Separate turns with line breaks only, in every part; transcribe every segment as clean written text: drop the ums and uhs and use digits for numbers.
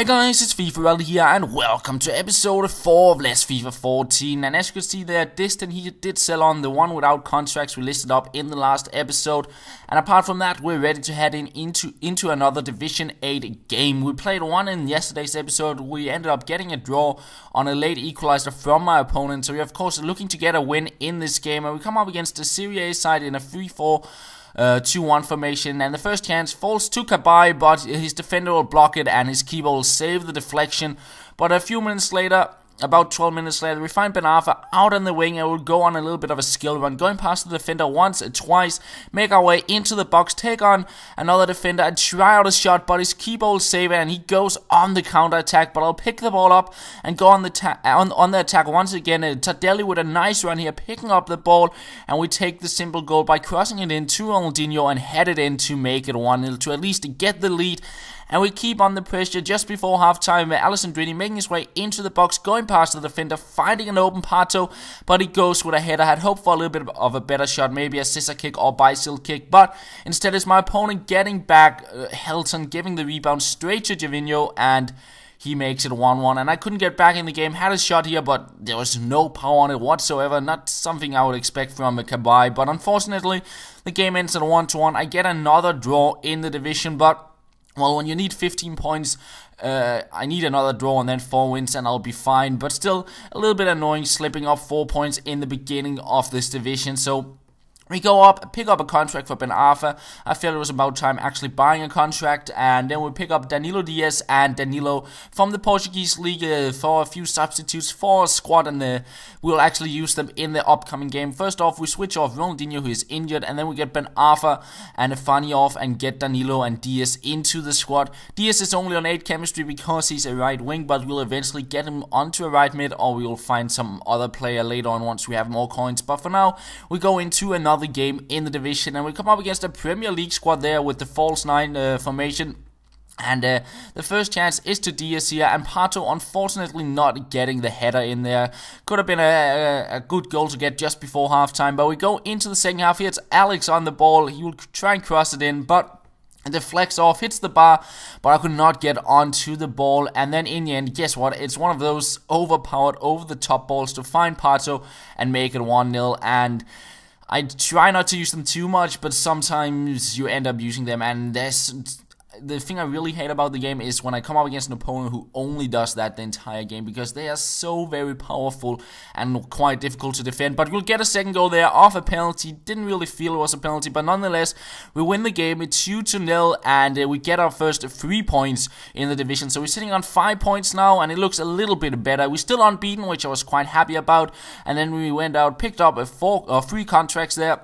Hey guys, it's FifaRalle here and welcome to episode 4 of Let's FIFA 14. And as you can see there, Distant he did sell on the one without contracts we listed up in the last episode. And apart from that, we're ready to head into another Division 8 game. We played one in yesterday's episode. We ended up getting a draw on a late equalizer from my opponent. So we're of course looking to get a win in this game. And we come up against the Serie A side in a 3-4 2-1 formation, and the first chance falls to Kabai, but his defender will block it and his keeper will save the deflection. But a few minutes later, about 12 minutes later, we find Ben Arfa out on the wing and we'll go on a little bit of a skill run, going past the defender once, twice, make our way into the box, take on another defender and try out a shot, but his keeper will save it and he goes on the counter attack. But I'll pick the ball up and go on the attack once again. Tardelli with a nice run here, picking up the ball, and we take the simple goal by crossing it in to Ronaldinho and head it in to make it 1-0 to at least get the lead. And we keep on the pressure just before halftime, where Alessandrini making his way into the box, going past the defender, finding an open Pato, but he goes with a header. I had hoped for a little bit of a better shot, maybe a scissor kick or bicycle kick, but instead it's my opponent getting back, Helton giving the rebound straight to Gervinho, and he makes it 1-1, and I couldn't get back in the game. Had a shot here, but there was no power on it whatsoever. Not something I would expect from a Kabai, but unfortunately, the game ends at 1-1. I get another draw in the division, but well, when you need 15 points, I need another draw and then 4 wins and I'll be fine. But still, a little bit annoying slipping up 4 points in the beginning of this division. So we go up, pick up a contract for Ben Arfa. I felt it was about time actually buying a contract. And then we pick up Danilo Diaz and Danilo from the Portuguese league for a few substitutes for a squad. And we'll actually use them in the upcoming game. First off, we switch off Ronaldinho, who is injured. And then we get Ben Arfa and Fani off and get Danilo and Diaz into the squad. Diaz is only on 8 chemistry because he's a right wing. But we'll eventually get him onto a right mid. Or we will find some other player later on once we have more coins. But for now, we go into another game in the division, and we come up against a Premier League squad there with the false 9 formation. And the first chance is to Diaz here, and Pato unfortunately not getting the header in there. Could have been a good goal to get just before halftime, but we go into the second half here. It's Alex on the ball. He will try and cross it in, but it deflects off, hits the bar, but I could not get onto the ball. And then in the end, guess what? It's one of those overpowered, over-the-top balls to find Pato and make it 1-0. And I try not to use them too much, but sometimes you end up using them, and the thing I really hate about the game is when I come up against an opponent who only does that the entire game, because they are so very powerful and quite difficult to defend. But we'll get a second goal there off a penalty. Didn't really feel it was a penalty, but nonetheless, we win the game. It's 2-0, and we get our first 3 points in the division. So we're sitting on 5 points now, and it looks a little bit better. We're still unbeaten, which I was quite happy about. And then we went out, picked up 3 contracts there,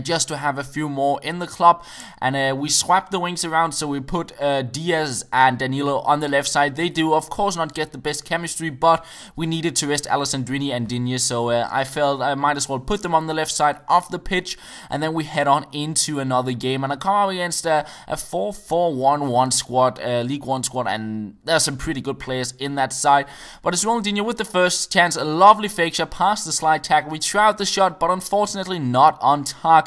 just to have a few more in the club. And we swapped the wings around, so we put Diaz and Danilo on the left side. They do of course not get the best chemistry, but we needed to rest Alessandrini and Digne, so I felt I might as well put them on the left side of the pitch. And then we head on into another game, and I come up against a 4-4-1-1 squad, League 1 squad, and there's some pretty good players in that side. But it's Ronaldinho with the first chance, a lovely fake shot past the slide tackle. We try out the shot, but unfortunately not on target.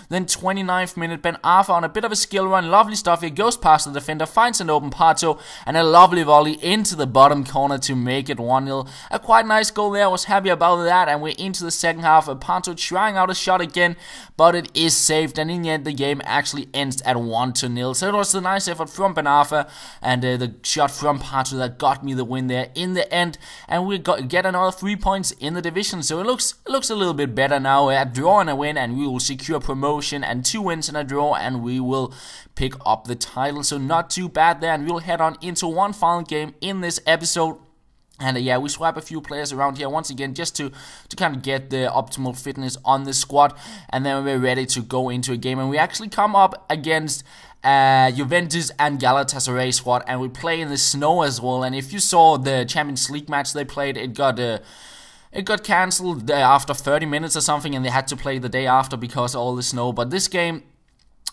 Then 29th minute, Ben Arfa on a bit of a skill run, lovely stuff. He goes past the defender, finds an open Pato, and a lovely volley into the bottom corner to make it 1-0. A quite nice goal there, I was happy about that. And we're into the second half, Pato trying out a shot again, but it is saved, and in the end the game actually ends at 1-0. So it was a nice effort from Ben Arfa and the shot from Pato that got me the win there in the end, and we get another 3 points in the division. So it looks a little bit better now, a draw and a win, and we will secure promotion, and 2 wins and a draw, and we will pick up the title. So not too bad there, and we'll head on into one final game in this episode. And yeah, we swap a few players around here once again just to kind of get the optimal fitness on the squad, and then we're ready to go into a game. And we actually come up against Juventus and Galatasaray squad, and we play in the snow as well. And if you saw the Champions League match they played, it got cancelled after 30 minutes or something, and they had to play the day after because of all the snow. But this game,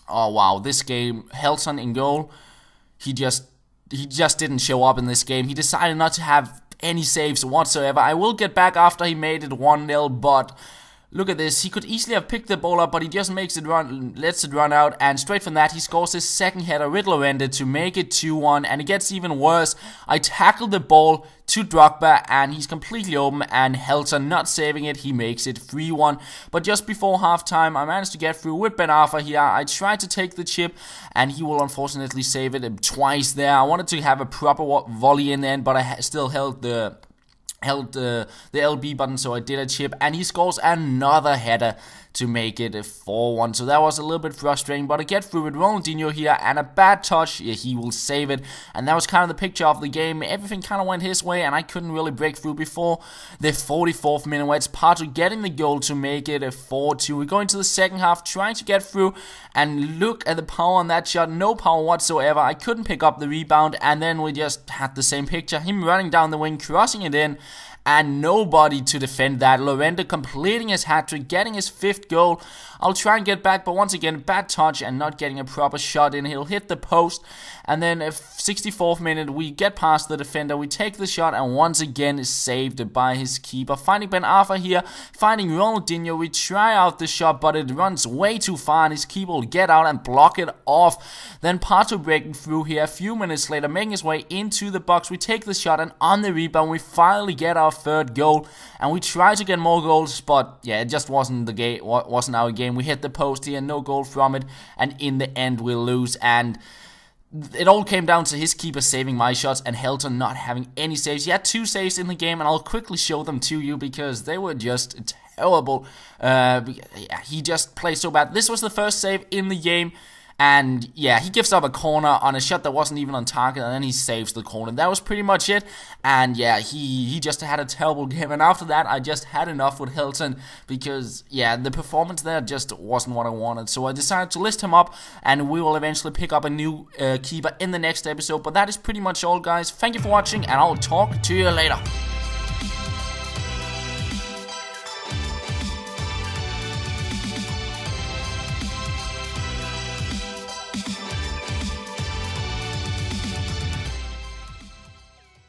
oh wow, this game, Helton in goal, he just didn't show up in this game. He decided not to have any saves whatsoever. I will get back after he made it 1-0, but Look at this, he could easily have picked the ball up, but he just makes it run, lets it run out, and straight from that he scores his second header with Llorente to make it 2-1, and it gets even worse. I tackled the ball to Drogba, and he's completely open, and Helton not saving it, he makes it 3-1. But just before halftime, I managed to get through with Ben Arfa here. I tried to take the chip, and he will unfortunately save it twice there. I wanted to have a proper volley in the end, but I still held the LB button, so I did a chip, and he scores another header to make it a 4-1. So that was a little bit frustrating, but I get through with Ronaldinho here, and a bad touch, yeah, he will save it. And that was kind of the picture of the game. Everything kind of went his way, and I couldn't really break through before the 44th minute, where it's Pato getting the goal to make it a 4-2. We go into the second half, trying to get through, and look at the power on that shot. No power whatsoever. I couldn't pick up the rebound, and then we just had the same picture. Him running down the wing, crossing it in, and nobody to defend that. Llorente completing his hat-trick, getting his 5th goal. I'll try and get back, but once again, bad touch and not getting a proper shot in. He'll hit the post, and then at 64th minute, we get past the defender, we take the shot, and once again is saved by his keeper. Finding Ben Arfa here, finding Ronaldinho, we try out the shot, but it runs way too far, and his keeper will get out and block it off. Then Pato breaking through here, a few minutes later, making his way into the box, we take the shot, and on the rebound, we finally get our 3rd goal, and we try to get more goals, but yeah, it just wasn't the game, wasn't our game. We hit the post here, no goal from it, and in the end we lose, and it all came down to his keeper saving my shots and Helton not having any saves. He had 2 saves in the game, and I'll quickly show them to you because they were just terrible. He just played so bad. This was the first save in the game. And yeah, he gives up a corner on a shot that wasn't even on target, and then he saves the corner. That was pretty much it. And yeah, he just had a terrible game. And after that, I just had enough with Helton because yeah, the performance there just wasn't what I wanted. So I decided to list him up, and we will eventually pick up a new keeper in the next episode. But that is pretty much all, guys. Thank you for watching, and I'll talk to you later.